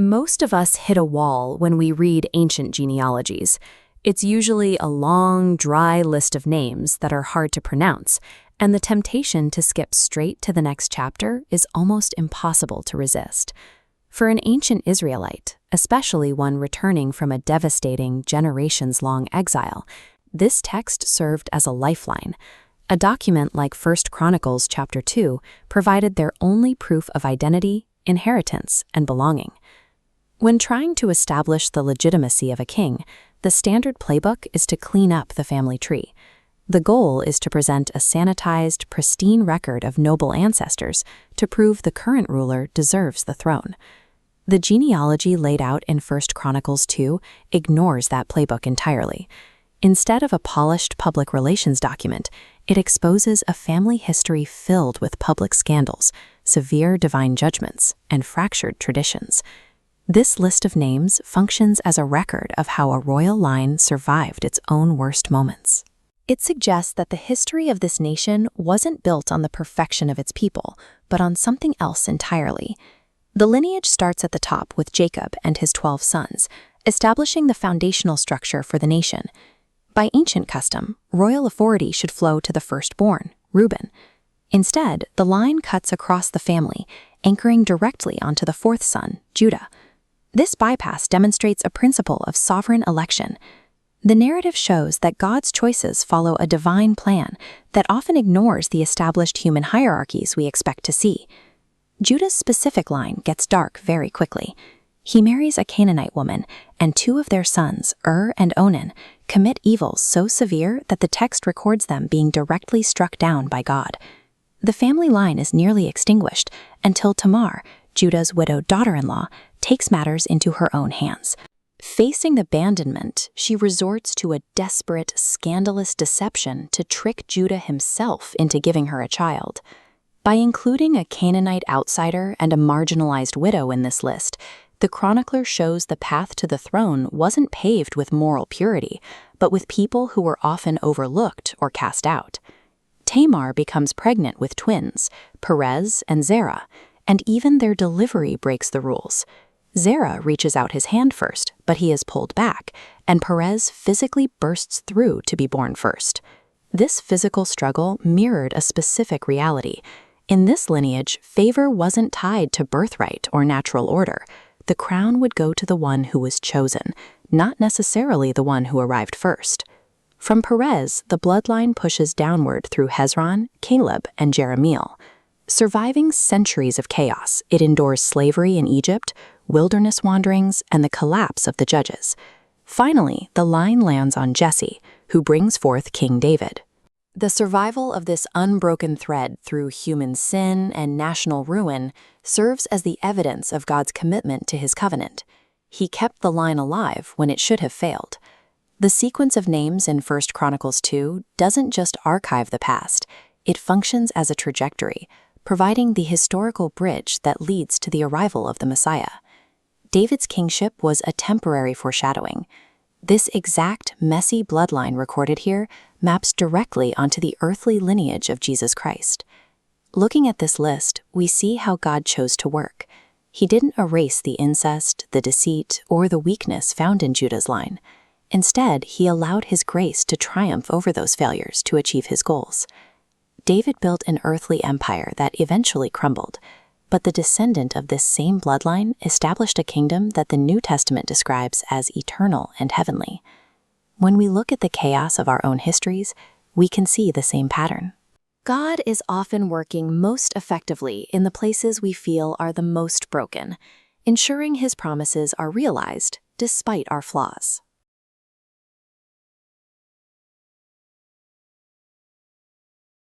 Most of us hit a wall when we read ancient genealogies. It's usually a long, dry list of names that are hard to pronounce, and the temptation to skip straight to the next chapter is almost impossible to resist. For an ancient Israelite, especially one returning from a devastating, generations-long exile, this text served as a lifeline. A document like 1 Chronicles chapter 2 provided their only proof of identity, inheritance, and belonging. When trying to establish the legitimacy of a king, the standard playbook is to clean up the family tree. The goal is to present a sanitized, pristine record of noble ancestors to prove the current ruler deserves the throne. The genealogy laid out in 1 Chronicles 2 ignores that playbook entirely. Instead of a polished public relations document, it exposes a family history filled with public scandals, severe divine judgments, and fractured traditions. This list of names functions as a record of how a royal line survived its own worst moments. It suggests that the history of this nation wasn't built on the perfection of its people, but on something else entirely. The lineage starts at the top with Jacob and his 12 sons, establishing the foundational structure for the nation. By ancient custom, royal authority should flow to the firstborn, Reuben. Instead, the line cuts across the family, anchoring directly onto the 4th son, Judah. This bypass demonstrates a principle of sovereign election. The narrative shows that God's choices follow a divine plan that often ignores the established human hierarchies we expect to see. Judah's specific line gets dark very quickly. He marries a Canaanite woman, and 2 of their sons, and Onan, commit evils so severe that the text records them being directly struck down by God. The family line is nearly extinguished until Tamar, Judah's widowed daughter-in-law, takes matters into her own hands. Facing abandonment, she resorts to a desperate, scandalous deception to trick Judah himself into giving her a child. By including a Canaanite outsider and a marginalized widow in this list, the chronicler shows the path to the throne wasn't paved with moral purity, but with people who were often overlooked or cast out. Tamar becomes pregnant with twins, Perez and Zerah, and even their delivery breaks the rules. Zerah reaches out his hand first, but he is pulled back, and Perez physically bursts through to be born first. This physical struggle mirrored a specific reality. In this lineage, favor wasn't tied to birthright or natural order. The crown would go to the one who was chosen, not necessarily the one who arrived first. From Perez, the bloodline pushes downward through Hezron, Caleb, and Jeremiel. Surviving centuries of chaos, it endures slavery in Egypt, wilderness wanderings, and the collapse of the judges. Finally, the line lands on Jesse, who brings forth King David. The survival of this unbroken thread through human sin and national ruin serves as the evidence of God's commitment to his covenant. He kept the line alive when it should have failed. The sequence of names in 1 Chronicles 2 doesn't just archive the past, it functions as a trajectory, providing the historical bridge that leads to the arrival of the Messiah. David's kingship was a temporary foreshadowing. This exact, messy bloodline recorded here maps directly onto the earthly lineage of Jesus Christ. Looking at this list, we see how God chose to work. He didn't erase the incest, the deceit, or the weakness found in Judah's line. Instead, he allowed his grace to triumph over those failures to achieve his goals. David built an earthly empire that eventually crumbled, but the descendant of this same bloodline established a kingdom that the New Testament describes as eternal and heavenly. When we look at the chaos of our own histories, we can see the same pattern. God is often working most effectively in the places we feel are the most broken, ensuring his promises are realized despite our flaws.